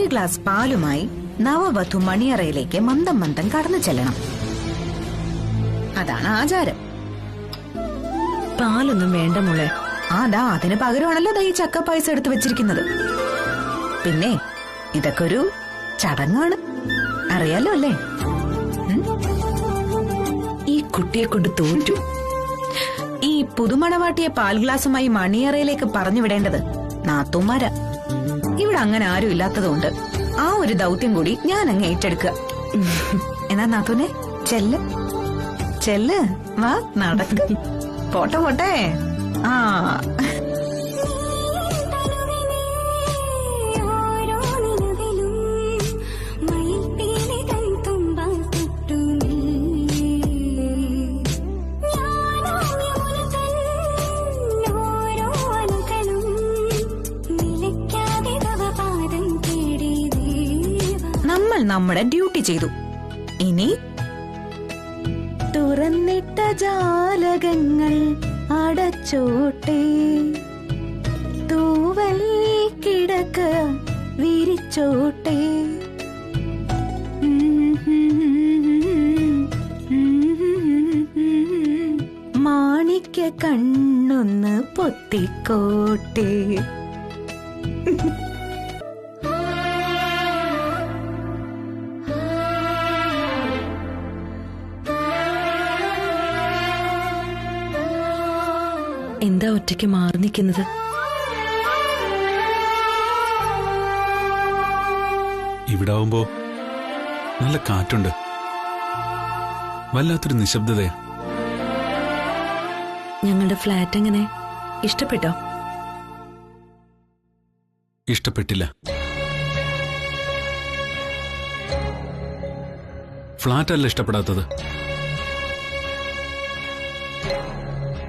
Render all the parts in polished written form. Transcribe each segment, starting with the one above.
ഒരു ഗ്ലാസ് പാലുമായി നവവധു മണിയറയിലേക്ക് മന്ദം മന്ദം കടന്നു ചെല്ലണം. അതാണ് ആചാരം. പാലൊന്നും വേണ്ട മോളെ. അതാ അതിന് പകരമാണല്ലോ ഈ ചക്ക പായസം എടുത്തു വെച്ചിരിക്കുന്നത്. പിന്നെ ഇതൊക്കെ ഒരു ചടങ്ങാണ്, അറിയാലോ അല്ലേ? ഈ കുട്ടിയെ കൊണ്ട് തോറ്റു. ഈ പുതുമണവാട്ടിയെ പാൽ ഗ്ലാസുമായി മണിയറയിലേക്ക് പറഞ്ഞു വിടേണ്ടത് നാത്തുമാരാ. ഇവിടെ അങ്ങനെ ആരും ഇല്ലാത്തതുകൊണ്ട് ആ ഒരു ദൗത്യം കൂടി ഞാൻ അങ്ങ് ഏറ്റെടുക്കുക. എന്നാ നാത്തൂനെ ചെല്ല് ചെല്ല്, വാ നടക്ക്. പോട്ടെ പോട്ടെ. ആ നമ്മൾ നമ്മുടെ ഡ്യൂട്ടി ചെയ്തു. ഇനി തുറന്നിട്ട ജാലകങ്ങൾ അടച്ചോട്ടെ, തൂവൽ കിടക്ക വിരിച്ചോട്ടെ. മാണിക്യ കണ്ണൊന്ന് പൊത്തിക്കോട്ടെ. എന്താ ഒറ്റയ്ക്ക് മാറി നിൽക്കുന്നത്? ഇവിടെ ആവുമ്പോ നല്ല കാറ്റുണ്ട്, വല്ലാത്തൊരു നിശബ്ദതയാ. ഞങ്ങളുടെ ഫ്ലാറ്റ് എങ്ങനെ, ഇഷ്ടപ്പെട്ടോ? ഇഷ്ടപ്പെട്ടില്ല. ഫ്ലാറ്റ് അല്ല ഇഷ്ടപ്പെടാത്തത്,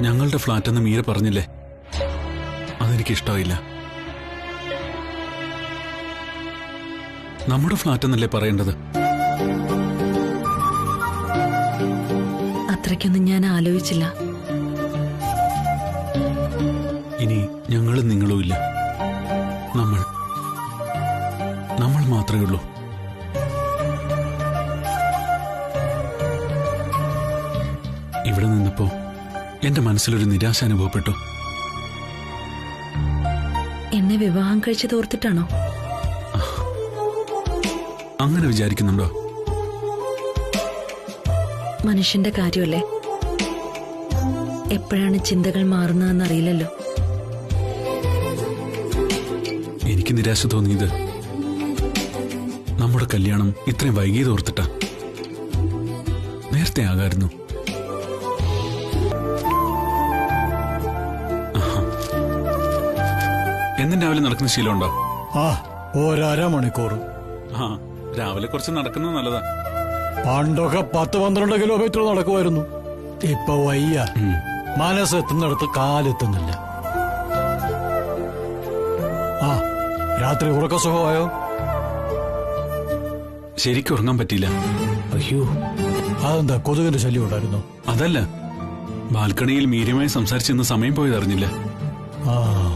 ഞങ്ങളുടെ ഫ്ലാറ്റ് എന്ന് മീര പറഞ്ഞില്ലേ, അതെനിക്ക് ഇഷ്ടമായില്ല. നമ്മുടെ ഫ്ലാറ്റ് എന്നല്ലേ പറയേണ്ടത്. അത്രയ്ക്കൊന്നും ഞാൻ ആലോചിച്ചില്ല. ഇനി ഞങ്ങളും നിങ്ങളും ഇല്ല, നമ്മൾ മാത്രമേ ഉള്ളൂ. ഇവിടെ നിന്നപ്പോ എന്റെ മനസ്സിലൊരു നിരാശ അനുഭവപ്പെട്ടു. എന്നെ വിവാഹം കഴിച്ചു തോർത്തിട്ടാണോ? അങ്ങനെ വിചാരിക്കുന്നുണ്ടോ? മനുഷ്യന്റെ കാര്യമല്ലേ, എപ്പോഴാണ് ചിന്തകൾ മാറുന്നതെന്നറിയില്ലല്ലോ. എനിക്ക് നിരാശ തോന്നിയത് നമ്മുടെ കല്യാണം ഇത്രയും വൈകിയത് ഓർത്തിട്ടാ. നേരത്തെ ആകായിരുന്നു. എന്നും രാവിലെ നടക്കുന്ന ശീലമുണ്ടോ? ഒരമണിക്കൂർ. രാവിലെ കുറച്ച് നടക്കുന്നത് നല്ലതാ. പണ്ടൊക്കെ 10-12 കിലോമീറ്റർ നടക്കുമായിരുന്നു. ഇപ്പൊ വയ്യ, മനസ്സെത്തുന്നിടത്ത് കാലെത്തുന്നില്ല. രാത്രി ഉറക്ക സുഖമായോ? ശരിക്കും ഉറങ്ങാൻ പറ്റിയില്ല. അയ്യോ, അതെന്താ, കൊതുകിന്റെ ശല്യം ഉണ്ടായിരുന്നു? അതല്ല, ബാൽക്കണിയിൽ മീര്യമായി സംസാരിച്ചിരുന്ന സമയം പോയത് അറിഞ്ഞില്ല.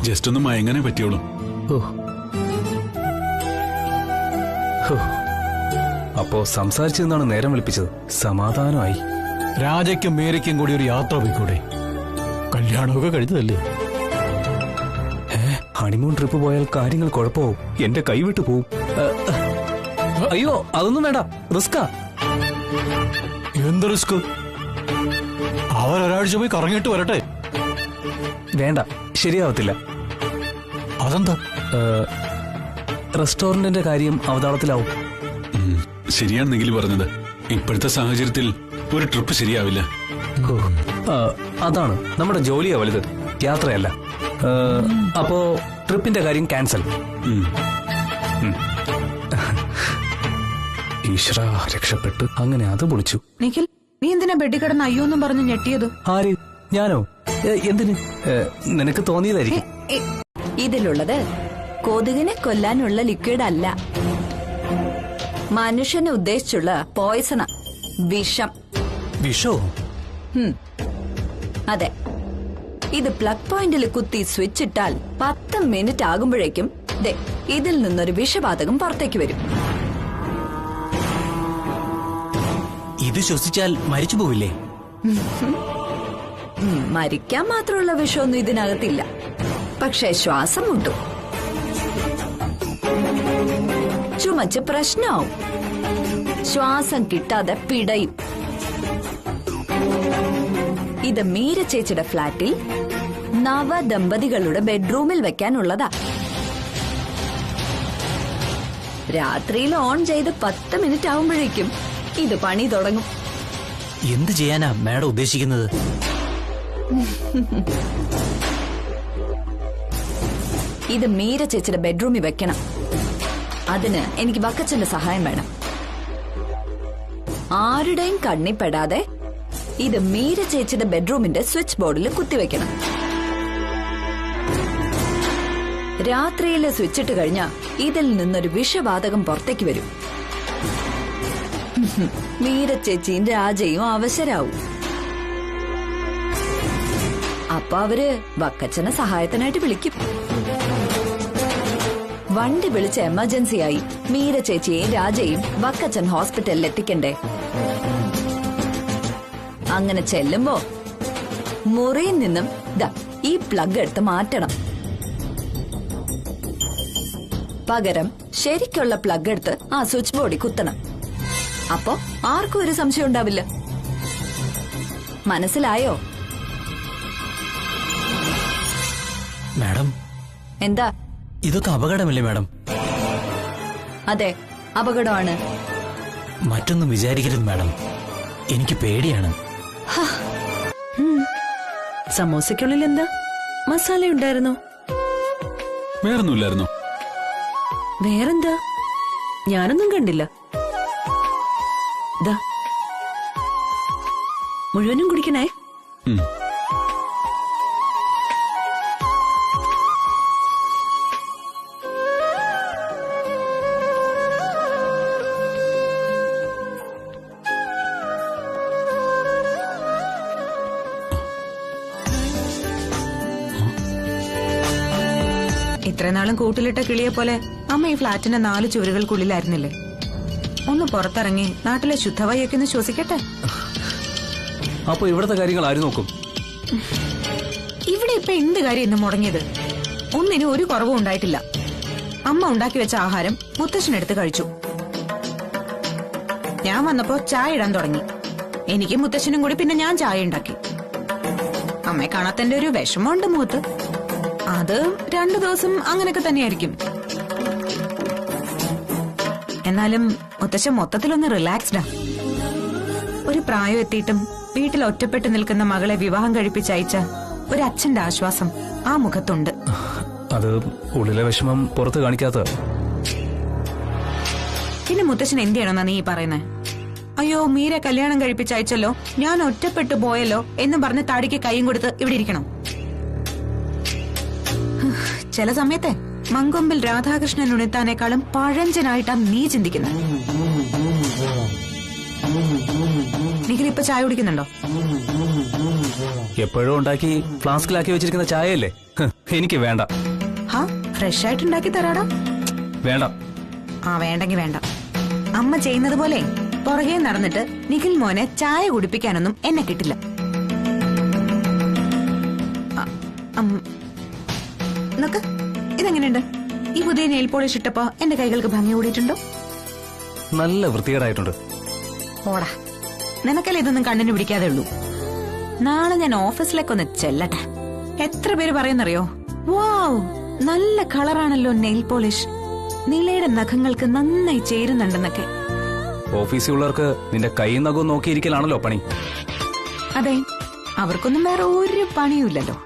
ജസ്റ്റ് ഒന്ന് മയങ്ങനെ പറ്റിയോളൂ. അപ്പോ സംസാരിച്ചെന്നാണ് നേരം വിളിപ്പിച്ചത്. സമാധാനമായി. രാജയ്ക്കും മീരയ്ക്കും കൂടി ഒരു യാത്ര പോയിക്കൂടെ? കല്യാണമൊക്കെ കഴിഞ്ഞതല്ലേ? ഹണിമൂൺ ട്രിപ്പ് പോയാൽ കാര്യങ്ങൾ കുഴപ്പമാവും. എന്റെ കൈവിട്ടു പോവും. അയ്യോ, അതൊന്നും വേണ്ട, റിസ്കാ. എന്ത് റിസ്ക്? അവരൊരാഴ്ച പോയി കറങ്ങിയിട്ട് വരട്ടെ. വേണ്ട, ശരിയാവത്തില്ല. അതെന്താ? റെസ്റ്റോറന്റിന്റെ കാര്യം അവതാളത്തിലാവും. ശരിയാണെന്നെങ്കിൽ പറഞ്ഞത്, ഇപ്പോഴത്തെ സാഹചര്യത്തിൽ ഒരു ട്രിപ്പ് ശരിയാവില്ല. അതാണ്, നമ്മുടെ ജോലിയാ വലുത്, യാത്രയല്ല. അപ്പോ ട്രിപ്പിന്റെ കാര്യം ക്യാൻസൽ. ഈശ്വര, രക്ഷപ്പെട്ടു. അങ്ങനെ അത് പൊളിച്ചു. നിഖിൽ, നീ എന്തിനാ ബെഡിൽ കിടന്ന് അയ്യോന്നും പറഞ്ഞ് ഞെട്ടിയത്? ആര്? ഞാനോ? എന്തിന്? നിനക്ക് തോന്നിയതായിരിക്കും. ഇതിലുള്ളത് കൊതുകിനെ കൊല്ലാനുള്ള ലിക്വിഡ് അല്ല, മനുഷ്യനെ ഉദ്ദേശിച്ചുള്ള പോയ്സണ, വിഷം. വിഷോ? അതെ. ഇത് പ്ലഗ് പോയിന്റിൽ കുത്തി സ്വിച്ച് ഇട്ടാൽ 10 മിനിറ്റ് ആകുമ്പോഴേക്കും ദേ ഇതിൽ നിന്നൊരു വിഷവാതകം പുറത്തേക്ക് വരും. ഇത് ശ്വസിച്ചാൽ മരിച്ചു പോവില്ലേ? മരിക്കാൻ മാത്രമുള്ള വിഷമൊന്നും ഇതിനകത്തില്ല. പക്ഷെ ശ്വാസം മുട്ടും, ചുമച്ച് പ്രശ്നമാവും, ശ്വാസം കിട്ടാതെ പിടയും. ഇത് മീര ചേച്ചിയുടെ ഫ്ലാറ്റിൽ നവദമ്പതികളുടെ ബെഡ്റൂമിൽ വെക്കാനുള്ളതാ. രാത്രിയിൽ ഓൺ ചെയ്ത് 10 മിനിറ്റ് ആവുമ്പോഴേക്കും ഇത് പണി തുടങ്ങും. എന്ത് ചെയ്യാനാ മാഡം ഉദ്ദേശിക്കുന്നത്? ഇത് മീര ചേച്ചിയുടെ ബെഡ്റൂമിൽ വെക്കണം. അതിന് എനിക്ക് വക്കച്ചന്റെ സഹായം വേണം. ആരുടെയും കണ്ണിപ്പെടാതെ ഇത് മീര ചേച്ചിയുടെ ബെഡ്റൂമിന്റെ സ്വിച്ച് ബോർഡിൽ കുത്തിവെക്കണം. രാത്രിയില് സ്വിച്ചിട്ട് കഴിഞ്ഞാ ഇതിൽ നിന്നൊരു വിഷവാതകം പുറത്തേക്ക് വരും. മീര ചേച്ചിയും രാജയും അവശരാവും. അപ്പൊ അവര് വക്കച്ചനെ സഹായത്തിനായിട്ട് വിളിക്കും. വണ്ടി വിളിച്ച് എമർജൻസിയായി മീര ചേച്ചിയെയും രാജയും വക്കച്ചൻ ഹോസ്പിറ്റലിൽ എത്തിക്കണ്ടേ? അങ്ങനെ ചെല്ലുമ്പോ മുറിയിൽ നിന്നും ഈ പ്ലഗ് എടുത്ത് മാറ്റണം. പകരം ശരിക്കുള്ള പ്ലഗ് എടുത്ത് ആ സ്വിച്ച് ബോർഡിൽ കുത്തണം. അപ്പോ ആർക്കും ഒരു സംശയം ഉണ്ടാവില്ല. മനസ്സിലായോ? മാഡം, എന്താ? ഇതൊക്കെ അപകടമല്ലേ മാഡം? അതെ, അപകടമാണ്. മറ്റൊന്നും വിചാരിക്കരുത് മാഡം, എനിക്ക് പേടിയാണ്. സമോസയ്ക്കുള്ളിൽ എന്താ മസാല ഉണ്ടായിരുന്നോ? വേറൊന്നുമില്ലായിരുന്നോ? വേറെന്താ? ഞാനൊന്നും കണ്ടില്ല. ദാ മുഴുവനും കുടിക്കണേ. ഉം. ഇത്രനാളും കൂട്ടിലിട്ട കിളിയെ പോലെ അമ്മ ഈ ഫ്ളാറ്റിന്റെ 4 ചുവരുകൾക്കുള്ളിലായിരുന്നില്ലേ? ഒന്ന് പുറത്തിറങ്ങി നാട്ടിലെ ശുദ്ധവായൊക്കെ ഒന്ന് ശ്വസിക്കട്ടെ. അപ്പൊ ഇവിടത്തെ കാര്യങ്ങൾ ആര് നോക്കും? ഇവിടെ ഇപ്പൊ എന്ത് കാര്യം ഇന്ന് മുടങ്ങിയത്? ഒന്നിനും ഒരു കുറവും ഉണ്ടായിട്ടില്ല. അമ്മ ഉണ്ടാക്കി വെച്ച ആഹാരം മുത്തശ്ശനെടുത്ത് കഴിച്ചു. ഞാൻ വന്നപ്പോ ചായ ഇടാൻ തുടങ്ങി. എനിക്ക് മുത്തശ്ശനും കൂടി പിന്നെ ഞാൻ ചായ ഉണ്ടാക്കി. അമ്മയെ കാണാത്തന്റെ ഒരു വിഷമമുണ്ട് മുഖത്ത്. അത് 2 ദിവസം അങ്ങനെയൊക്കെ തന്നെയായിരിക്കും. എന്നാലും മുത്തശ്ശൻ മൊത്തത്തിലൊന്ന് റിലാക്സ്ഡാ. ഒരു പ്രായം എത്തിയിട്ടും വീട്ടിൽ ഒറ്റപ്പെട്ട് നിൽക്കുന്ന മകളെ വിവാഹം കഴിപ്പിച്ചയച്ച ഒരു അച്ഛന്റെ ആശ്വാസം ആ മുഖത്തുണ്ട്. അത് ഉള്ളിലെ വിഷമം പുറത്ത് കാണിക്കാത്ത. പിന്നെ മുത്തശ്ശൻ എന്ത് ചെയ്യണമെന്നാ നീ പറയുന്നേ? അയ്യോ, മീര കല്യാണം കഴിപ്പിച്ചയച്ചല്ലോ, ഞാൻ ഒറ്റപ്പെട്ടു പോയല്ലോ എന്ന് പറഞ്ഞ് താടിക്ക് കൈയും കൊടുത്ത് ഇവിടെ ഇരിക്കണം. ചില സമയത്തെ മങ്കൊമ്പിൽ രാധാകൃഷ്ണൻ ഉണിത്താനേക്കാളും പഴഞ്ചനായിട്ടാ നീ ചിന്തിക്കുന്നത്. നിഖിലിപ്പോ ചായ കുടിക്കുന്നുണ്ടോ? എപ്പോഴും ഉണ്ടാക്കി ഫ്ലാസ്കിലാക്കി വെച്ചിരിക്കുന്ന ചായയല്ലേ? എനിക്ക് വേണ്ട. ഹാ, ഫ്രഷ് ആയിട്ട് ഉണ്ടാക്കി തരാടാ. വേണ്ട. ആ, വേണ്ടെങ്കി വേണ്ട. അമ്മ ചെയ്യുന്നത് പോലെ പുറകെ നടന്നിട്ട് നിഖിൽ മോനെ ചായ കുടിപ്പിക്കാനൊന്നും എന്നെ കിട്ടില്ല. നോക്ക്, ഇതെങ്ങനെയുണ്ട്? ഈ പുതിയ നെയിൽ പോളിഷ് ഇട്ടപ്പോ എന്റെ കൈകൾക്ക് ഭംഗി കൂടിയിട്ടുണ്ടോ? നല്ല വൃത്തികേടായിട്ടുണ്ട്. ഓടാ, നിനക്കല്ലേ ഇതൊന്നും കണ്ണിന് പിടിക്കാതെ ഉള്ളൂ. നാളെ ഞാൻ ഓഫീസിലേക്കൊന്ന് ചെല്ലട്ടെ. എത്ര പേര് പറയുന്നറിയോ, വാവ് നല്ല കളറാണല്ലോ നെയിൽ പോളിഷ്, നിലയുടെ നഖങ്ങൾക്ക് നന്നായി ചേരുന്നുണ്ടെന്നൊക്കെ. ഓഫീസിലുള്ളവർക്ക് നിന്റെ കൈ നഖവും നോക്കിയിരിക്കലാണല്ലോ പണി. അതെ, അവർക്കൊന്നും വേറെ ഒരു പണിയുമില്ലല്ലോ.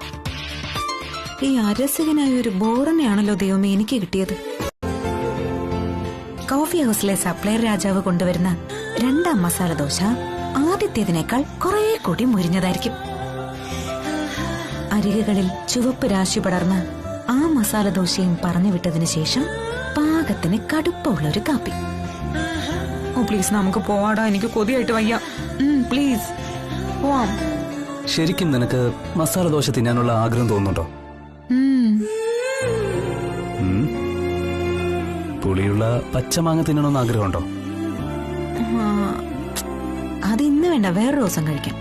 ഈ അരസകനായ ഒരു ബോറനെയാണല്ലോ ദൈവമേ എനിക്ക് കിട്ടിയത്. കോഫി ഹൗസിലെ സപ്ലയർ രാജാവ് കൊണ്ടുവരുന്ന 2ാം മസാല ദോശ ആദ്യത്തേതിനേക്കാൾ കുറെ കൂടി മുരിഞ്ഞതായിരിക്കും. അരികുകളിൽ ചുവപ്പ് രാശി പടർന്ന് ആ മസാല ദോശയും പറഞ്ഞു വിട്ടതിന് ശേഷം പാകത്തിന് കടുപ്പമുള്ള ഒരു കാപ്പി. ഓ പ്ലീസ്, നമുക്ക് പോവാടാ, എനിക്ക് കൊതിയായിട്ട് വയ്യ. പ്ലീസ് പോവാം. ശരിക്കും നിനക്ക് മസാല ദോശ തിന്നാനുള്ള ആഗ്രഹം തോന്നുന്നുണ്ടോ? പുളിയുള്ള പച്ചമാങ്ങ തിന്നണമെന്ന് ആഗ്രഹമുണ്ടോ? അത് ഇന്ന് വേണ്ട, വേറൊരു ദിവസം കഴിക്കാം.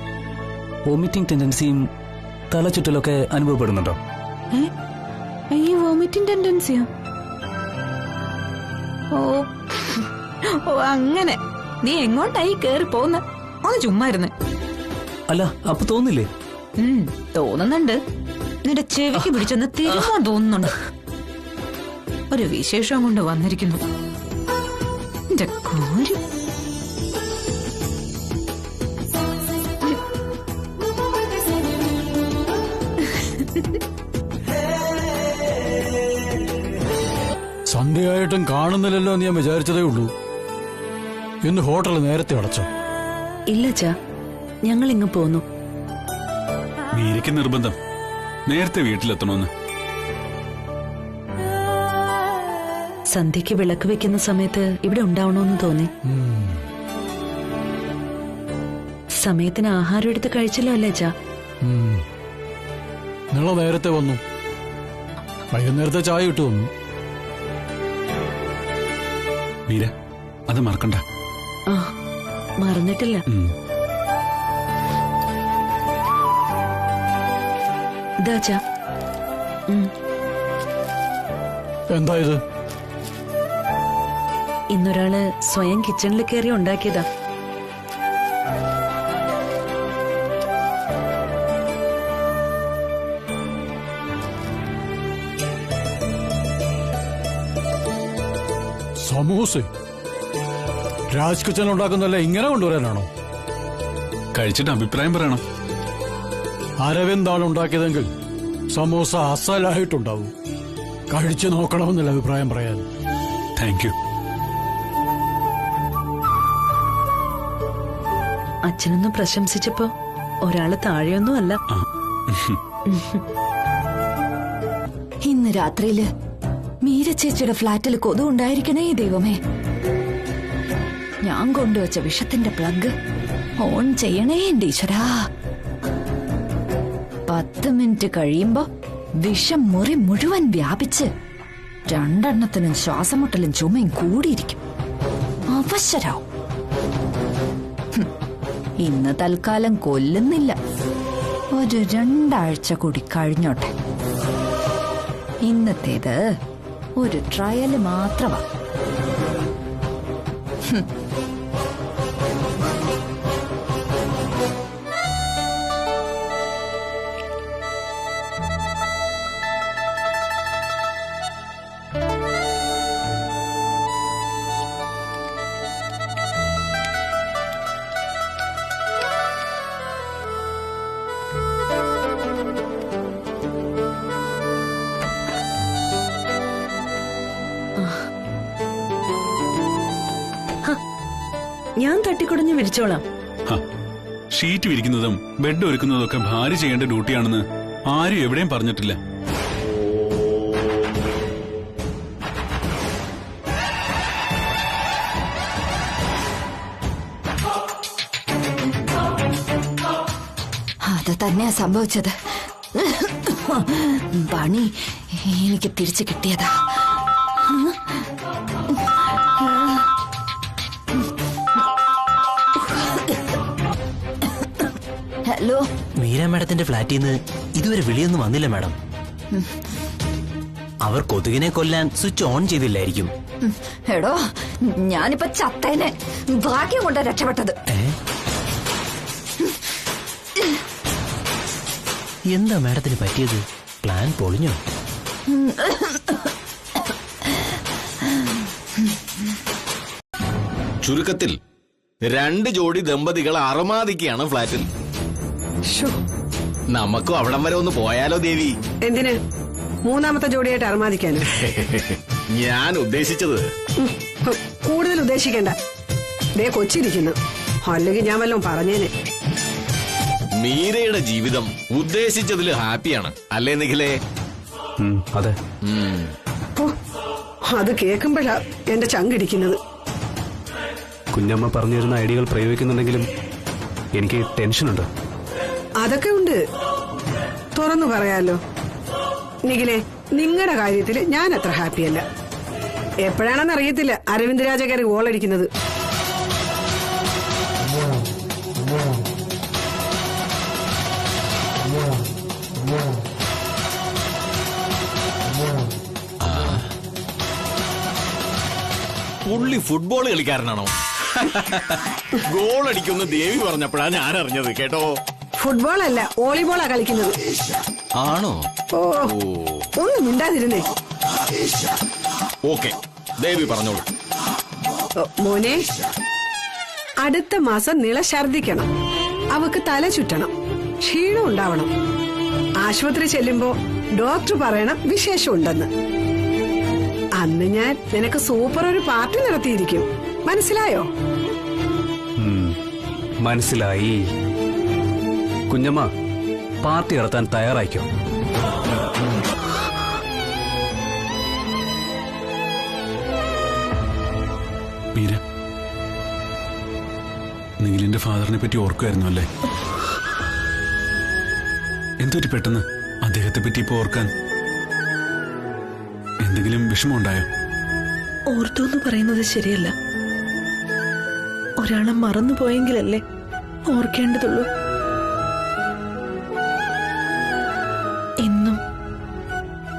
വോമിറ്റിംഗ് ടെൻഡൻസിയും തലചുറ്റലൊക്കെ അനുഭവപ്പെടുന്നുണ്ടോ? ഈ വോമിറ്റിംഗ് ടെൻഡൻസിയോ? ഓ അങ്ങനെ. നീ എങ്ങോട്ടായി കേറി പോന്ന്? ഒന്ന് ചുമ്മാ ഇരുന്ന്. അല്ല, അപ്പൊ തോന്നില്ലേ? തോന്നുന്നുണ്ട്. നിന്റെ ചെവിക്ക് പിടിച്ചൊന്ന് തിരുമാൻ തോന്നുന്നുണ്ട്. ഒരു വിശേഷം കൊണ്ട് വന്നിരിക്കുന്നു. എന്റെ കാര്യം. സന്ധ്യയായിട്ടും കാണുന്നില്ലല്ലോ എന്ന് ഞാൻ വിചാരിച്ചതേ ഉള്ളൂ. ഇന്ന് ഹോട്ടൽ നേരത്തെ അടച്ചോ? ഇല്ല ചാ, ഞങ്ങൾ ഇങ്ങ് പോന്നു. മീരയ്ക്ക് നിർബന്ധം നേരത്തെ വീട്ടിലെത്തണമെന്ന്. സന്ധ്യയ്ക്ക് വിളക്ക് വെക്കുന്ന സമയത്ത് ഇവിടെ ഉണ്ടാവണമെന്ന് തോന്നി. സമയത്തിന് ആഹാരം എടുത്ത് കഴിച്ചല്ലോ അല്ലേ ചാ? നിങ്ങൾ നേരത്തെ വന്നു, വൈകുന്നേരത്തെ ചായ ഇട്ടു വന്നു. മീര, അത് മറക്കണ്ട. ആ, മറന്നിട്ടില്ല. ഇതാ ചാ. എന്താ ഇത്? ഇന്നൊരാള് സ്വയം കിച്ചണിൽ കയറി ഉണ്ടാക്കിയതാ. സമൂസ രാജ് കിച്ചൺ ഉണ്ടാക്കുന്നല്ല ഇങ്ങനെ കൊണ്ടുവരാനാണോ? കഴിച്ചിട്ട് അഭിപ്രായം പറയണം. അരവിന്ദാണ് ഉണ്ടാക്കിയതെങ്കിൽ സമൂസ അസലായിട്ടുണ്ടാവും. കഴിച്ചു നോക്കണമെന്നല്ല അഭിപ്രായം പറയാൻ. Thank you. അച്ഛനൊന്ന് പ്രശംസിച്ചപ്പോ ഒരാള് താഴെയൊന്നും അല്ല. ഇന്ന് രാത്രിയില് മീര ചേച്ചിയുടെ ഫ്ലാറ്റിൽ കൊതുണ്ടായിരിക്കണേ ദൈവമേ. ഞാൻ കൊണ്ടുവച്ച വിഷത്തിന്റെ പ്ലഗ് ഓൺ ചെയ്യണേ എന്റെ ഈശ്വരാ. 10 മിനിറ്റ് കഴിയുമ്പോ വിഷം മുറി മുഴുവൻ വ്യാപിച്ച് 2 ശ്വാസമുട്ടലും ചുമയും കൂടിയിരിക്കും. അവശരാവും. ഇന്ന് തൽക്കാലം കൊല്ലുന്നില്ല, ഒരു 2 ആഴ്ച കൂടി കഴിഞ്ഞോട്ടെ. ഇന്നത്തേത് ഒരു ട്രയല് മാത്രമാ. ഞാൻ തട്ടിക്കുടഞ്ഞ് വിരിച്ചോളാം. ഷീറ്റ് വിരിക്കുന്നതും ബെഡ് ഒരുക്കുന്നതും ഒക്കെ ഭാര്യ ചെയ്യേണ്ട ഡ്യൂട്ടിയാണെന്ന് ആരും എവിടെയും പറഞ്ഞിട്ടില്ല. അത് തന്നെയാ സംഭവിച്ചത്. പണി എനിക്ക് തിരിച്ചു കിട്ടിയതാ. ഹലോ, മീര മാഡത്തിന്റെ ഫ്ലാറ്റിൽ നിന്ന് ഇതുവരെ വിളിയൊന്നും വന്നില്ല മാഡം. അവർ കൊതുകിനെ കൊല്ലാൻ സ്വിച്ച് ഓൺ ചെയ്തില്ലായിരിക്കും. എടോ, ഞാനിപ്പോ ചത്തേനെ. ഭാഗ്യം കൊണ്ടാ രക്ഷപ്പെട്ടത്. എന്താ മാഡത്തിന് പറ്റിയത്? പ്ലാൻ പൊളിഞ്ഞോ? ചുരുക്കത്തിൽ 2 ജോഡി ദമ്പതികൾ അറമാദിക്കുകയാണ് ഫ്ലാറ്റിൽ. നമുക്കും അവിടം വരെ ഒന്ന് പോയാലോ ദേവി? എന്തിന് 3ാമത്തെ ജോഡിയായിട്ട് അറമാദിക്കാന്? ഞാൻ ഉദ്ദേശിച്ചത് കൂടുതൽ ഉദ്ദേശിക്കണ്ട. ദേ കൊച്ചിരിക്കുന്നു, അല്ലെങ്കിൽ ഞാൻ വല്ലതും പറഞ്ഞേനെ. മീരയുടെ ജീവിതം ഉദ്ദേശിച്ചതിൽ ഹാപ്പിയാണ് അല്ലേ നിഖിലേ? അതെ. അത് കേൾക്കുമ്പോഴാ എന്റെ ചങ്കിടിക്കുന്നത്. കുഞ്ഞമ്മ പറഞ്ഞു തരുന്ന ഐഡിയകൾ പ്രയോഗിക്കുന്നുണ്ടെങ്കിലും എനിക്ക് ടെൻഷനുണ്ട്. അതൊക്കെ ഉണ്ട്, തുറന്നു പറയാലോ. നിഖിലേ, നിങ്ങളുടെ കാര്യത്തിൽ ഞാൻ അത്ര ഹാപ്പിയല്ല. എപ്പോഴാണെന്ന് അറിയത്തില്ല അരവിന്ദ് രാജ കയറി ഗോളടിക്കുന്നത്. പുള്ളി ഫുട്ബോൾ കളിക്കാരനാണോ? ഗോൾ അടിക്കുന്ന ദേവി പറഞ്ഞപ്പോഴാ ഞാൻ അറിഞ്ഞത് കേട്ടോ. ഫുട്ബോൾ അല്ല, വോളിബോളാ കളിക്കുന്നത്. ആണോ? ഓ, ഒന്നും മിണ്ടാതിരുന്നേ. ഓക്കെ, ദേവി പറഞ്ഞോളൂ. മോനെ, അടുത്ത മാസം നിള ഛർദിക്കണം, അവക്ക് തല ചുറ്റണം, ക്ഷീണം ഉണ്ടാവണം. ആശുപത്രി ചെല്ലുമ്പോ ഡോക്ടർ പറയണം വിശേഷമുണ്ടെന്ന്. അന്ന് ഞാൻ നിനക്ക് സൂപ്പർ ഒരു പാർട്ടി നടത്തിയിരിക്കും. മനസ്സിലായോ? മനസ്സിലായി. കുഞ്ഞമ്മ, പാർട്ടി നടത്താൻ തയ്യാറായിക്കോ. മീര, നിഖിലിന്റെ ഫാദറിനെ പറ്റി ഓർക്കുമായിരുന്നു അല്ലേ? എന്തൊരു പെട്ടെന്ന് അദ്ദേഹത്തെ പറ്റി ഇപ്പൊ ഓർക്കാൻ? എന്തെങ്കിലും വിഷമമുണ്ടായോ? ഓർത്തു എന്ന് പറയുന്നത് ശരിയല്ല. ഒരാളെ മറന്നുപോയെങ്കിലല്ലേ ഓർക്കേണ്ടതുള്ളൂ. എന്നും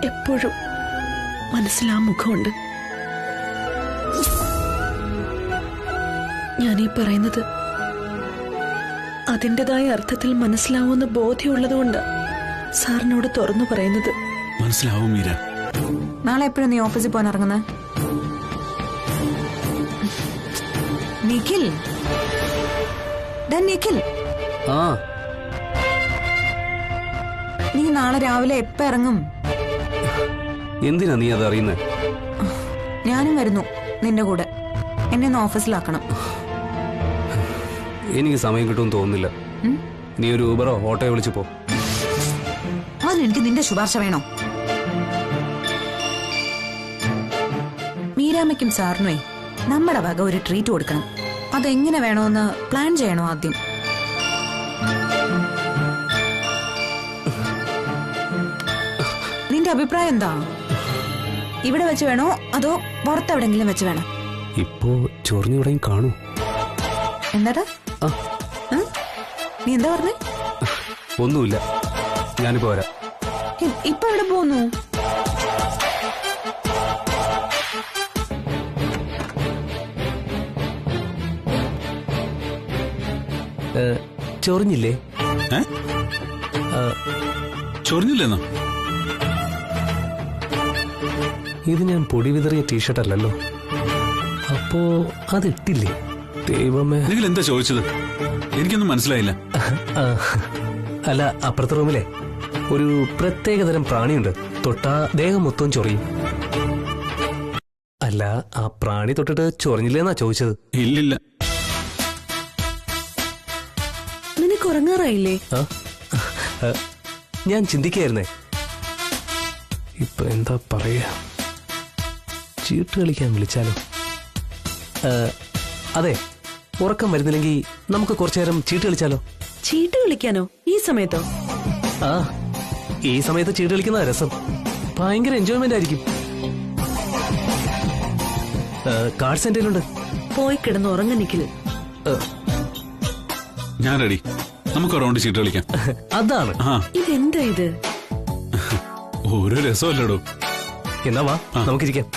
എപ്പോഴും മനസ്സിലാ മുഖമുണ്ട്. ഞാനീ പറയുന്നത് അതിൻ്റെതായ അർത്ഥത്തിൽ മനസ്സിലാവുന്ന ബോധ്യമുള്ളതുകൊണ്ട് സാറിനോട് തുറന്നു പറയുന്നത്. മനസ്സിലാവും മീര. നാളെ എപ്പോഴും നീ ഓഫീസിൽ പോകാൻ ഇറങ്ങുന്നത്? നിഖിൽ, നിഖിൽ, ആ, നീ നാളെ രാവിലെ എപ്പ ഇറങ്ങും? എന്തിനാ നീ അത് അറിയുന്നത്? ഞാനും വരുന്നു നിന്റെ കൂടെ. എന്നെ ഒന്ന് ഓഫീസിലാക്കണം. എനിക്ക് സമയം കിട്ടുമെന്ന് തോന്നുന്നില്ല. നീ ഒരു ഊബറോ ഓട്ടോയോ വിളിച്ചു പോ. അതിനെനിക്ക് നിന്റെ ശുപാർശ വേണോ? മീരാമ്മയ്ക്കും സാറിനുവേ നമ്മുടെ വക ഒരു ട്രീറ്റ് കൊടുക്കണം. അതെങ്ങനെ വേണോന്ന് പ്ലാൻ ചെയ്യണോ ആദ്യം? നിന്റെ അഭിപ്രായം എന്താ? ഇവിടെ വെച്ച് വേണോ അതോ പുറത്തെവിടെങ്കിലും വെച്ച് വേണോ? ഇപ്പോ ചൊറിഞ്ഞുടയും കാണൂ. എന്താടാ നീ എന്താ പറഞ്ഞേ? ഒന്നുമില്ല, ഞാനിപ്പോ വരാം. ഇപ്പൊ എവിടെ പോന്നു? ചൊറിഞ്ഞില്ലേ? ചൊറിഞ്ഞില്ലെന്നോ? ഇത് ഞാൻ പൊടി വിതറിയ ടീഷർട്ട് അല്ലല്ലോ. അപ്പോ അതിട്ടില്ലേ? ദൈവമേ, നിങ്ങൾ എന്താ ചോദിച്ചത്? എനിക്കൊന്നും മനസ്സിലായില്ല. അല്ല, അപ്പുറത്തെ റൂമിലെ ഒരു പ്രത്യേകതരം പ്രാണിയുണ്ട്. തൊട്ടാ ദേഹം മൊത്തം ചൊറിയും. അല്ല, ആ പ്രാണി തൊട്ടിട്ട് ചൊറിഞ്ഞില്ലേന്നാ ചോദിച്ചത്. ഇല്ലില്ല. നിനക്ക് ഉറങ്ങാറായില്ലേ? ഞാൻ ചിന്തിക്കായിരുന്നേ, ഇപ്പൊ എന്താ പറയാ, ചീട്ട് കളിക്കാൻ വിളിച്ചാലോ? അതെ, ഉറക്കം വരുന്നില്ലെങ്കിൽ നമുക്ക് കുറച്ചു നേരം ചീട്ട് കളിച്ചാലോ? ചീട്ട് കളിക്കാനോ ഈ സമയത്തോ? ആ, ഈ സമയത്ത് ചീട്ട് കളിക്കുന്ന രസം. ഭയങ്കര എൻജോയ്മെന്റ് ആയിരിക്കും. കാർഡ്സ് എന്റെ കയ്യിലുണ്ട്. പോയി കിടന്ന് ഉറങ്ങ നിഖില്. ഞാൻ റെഡി. നമുക്ക് റൗണ്ട് ചീട്ട് കളിക്കാം. അതാണ്. ഇതെന്താ ഇത്? ഓരോ രസമല്ലടോ. എന്നാ വാ, നമുക്കിരിക്കാം.